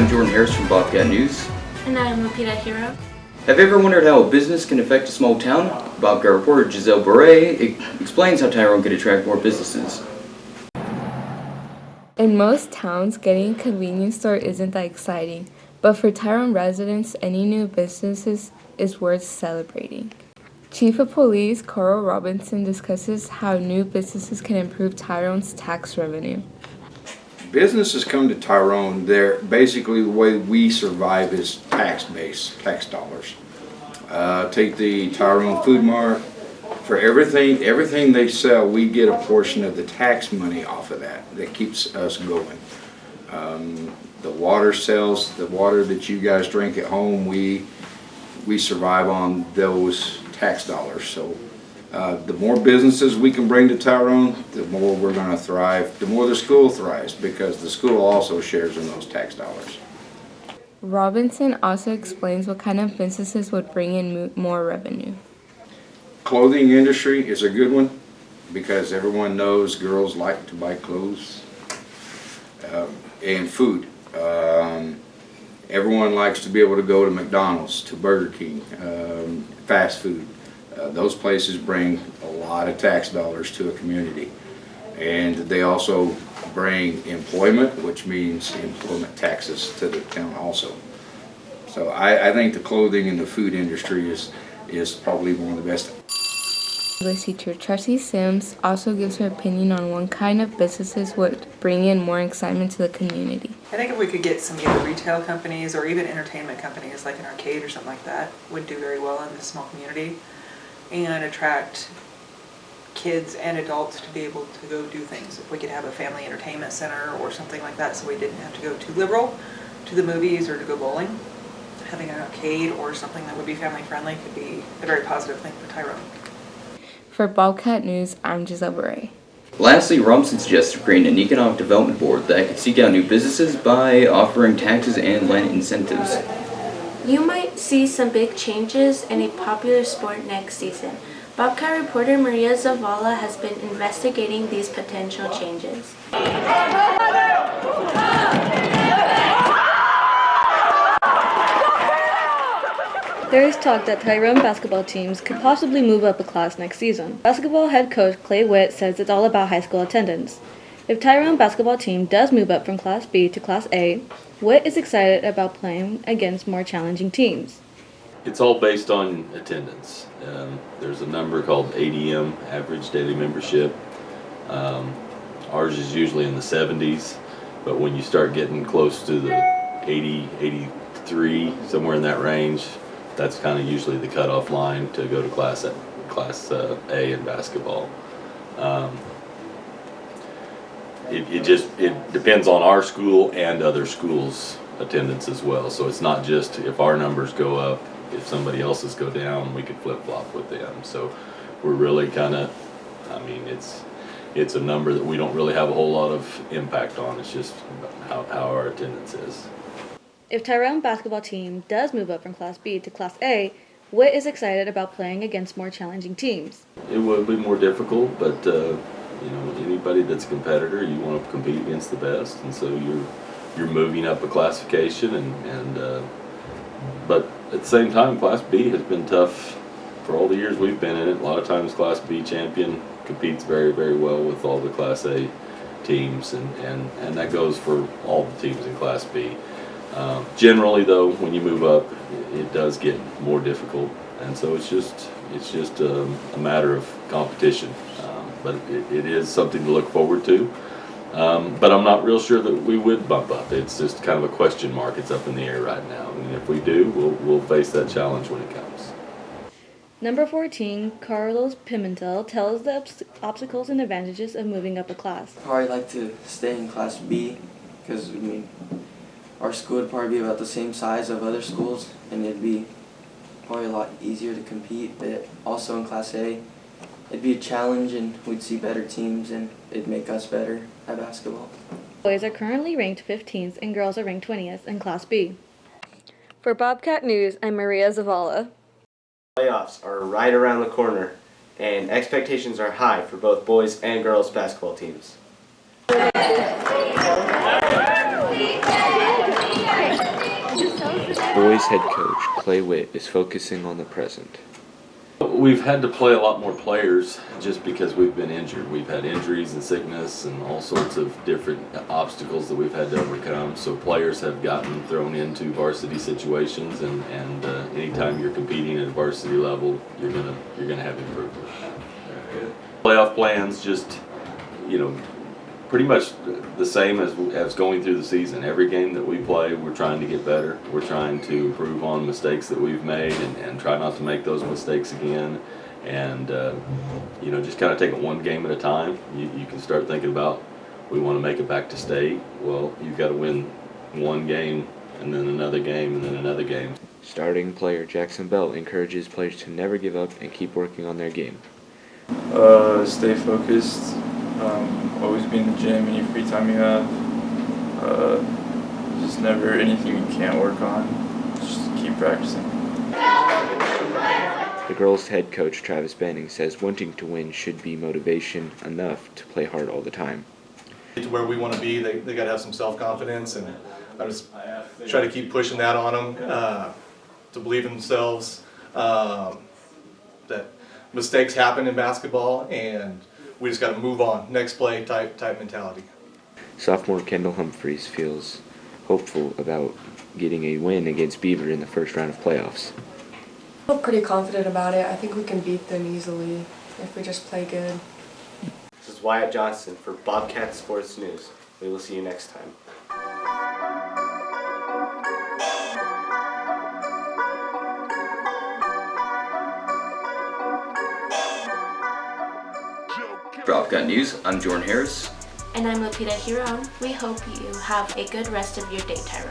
I'm Jordan Harris from Bobcat News. And I'm Lupita Hero. Have you ever wondered how a business can affect a small town? Bobcat reporter Giselle Beret explains how Tyrone can attract more businesses. In most towns, getting a convenience store isn't that exciting, but for Tyrone residents, any new businesses is worth celebrating. Chief of Police Carl Robinson discusses how new businesses can improve Tyrone's tax revenue. Businesses come to Tyrone, they're basically the way we survive is tax dollars. Take the Tyrone Food Mart. For everything they sell, we get a portion of the tax money off of that keeps us going. The water sales, the water that you guys drink at home, we survive on those tax dollars. So the more businesses we can bring to Tyrone, the more we're going to thrive, the more the school thrives, because the school also shares in those tax dollars. Robinson also explains what kind of businesses would bring in more revenue. Clothing industry is a good one because everyone knows girls like to buy clothes, and food. Everyone likes to be able to go to McDonald's, to Burger King, fast food. Those places bring a lot of tax dollars to a community, and they also bring employment, which means employment taxes to the town also. So I think the clothing and the food industry is probably one of the best. English teacher Tracy Sims also gives her opinion on what kind of businesses would bring in more excitement to the community. I think if we could get some either retail companies or even entertainment companies like an arcade or something like that would do very well in this small community and attract kids and adults to be able to go do things. If we could have a family entertainment center or something like that so we didn't have to go too liberal to the movies or to go bowling, having an arcade or something that would be family friendly could be a very positive thing for Tyrone. For Bobcat News, I'm Giselle Beret. Lastly, Robinson suggested creating an economic development board that could seek out new businesses by offering taxes and land incentives. You might see some big changes in a popular sport next season. Bobcat reporter Maria Zavala has been investigating these potential changes. There is talk that Tyrone basketball teams could possibly move up a class next season. Basketball head coach Clay Witt says it's all about high school attendance. If Tyrone basketball team does move up from Class B to Class A, Witt is excited about playing against more challenging teams. It's all based on attendance. There's a number called ADM, average daily membership. Ours is usually in the 70s, but when you start getting close to the 80, 83, somewhere in that range, that's kind of usually the cutoff line to go to Class A in basketball. It depends on our school and other schools' attendance as well. So it's not just if our numbers go up, if somebody else's go down, we could flip-flop with them. So we're really kind of, it's a number that we don't really have a whole lot of impact on. It's just how our attendance is. If Tyrone basketball team does move up from Class B to Class A, Witt is excited about playing against more challenging teams. It will be more difficult, but anybody that's a competitor, you want to compete against the best, and so you're moving up a classification, but at the same time, Class B has been tough for all the years we've been in it. A lot of times, Class B champion competes very, very well with all the Class A teams, and that goes for all the teams in Class B. Generally, though, when you move up, it does get more difficult, and so it's just a matter of competition. But it is something to look forward to. But I'm not real sure that we would bump up. It's just kind of a question mark. It's up in the air right now, and if we do, we'll face that challenge when it comes. Number 14, Carlos Pimentel tells the obstacles and advantages of moving up a class. I'd probably like to stay in Class B because our school would probably be about the same size of other schools, and it'd be probably a lot easier to compete. But also in Class A, it'd be a challenge, and we'd see better teams, and it'd make us better at basketball. Boys are currently ranked 15th, and girls are ranked 20th in Class B. For Bobcat News, I'm Maria Zavala. Playoffs are right around the corner, and expectations are high for both boys and girls basketball teams. boys' head coach, Clay Witt, is focusing on the present. We've had to play a lot more players just because we've been injured. We've had injuries and sickness and all sorts of different obstacles that we've had to overcome. So players have gotten thrown into varsity situations, and anytime you're competing at a varsity level, you're gonna have improvement. Playoff plans just, pretty much the same as going through the season. Every game that we play, we're trying to get better. We're trying to improve on mistakes that we've made and try not to make those mistakes again. And, just kind of take it one game at a time. You can start thinking about, we want to make it back to state. Well, you've got to win one game and then another game and then another game. Starting player Jackson Bell encourages players to never give up and keep working on their game. Stay focused. Always be in the gym any free time you have. Just never anything you can't work on. Just keep practicing. The girls' head coach Travis Banning says wanting to win should be motivation enough to play hard all the time. To where we want to be, they got to have some self-confidence, and I just try to keep pushing that on them to believe in themselves. That mistakes happen in basketball, and we just got to move on, next play type mentality. Sophomore Kendall Humphreys feels hopeful about getting a win against Beaver in the first round of playoffs. I feel pretty confident about it. I think we can beat them easily if we just play good. This is Wyatt Johnson for Bobcat Sports News. We will see you next time. For Bobcat News, I'm Jordan Harris. And I'm Lupita Huron. We hope you have a good rest of your day, Tyrone.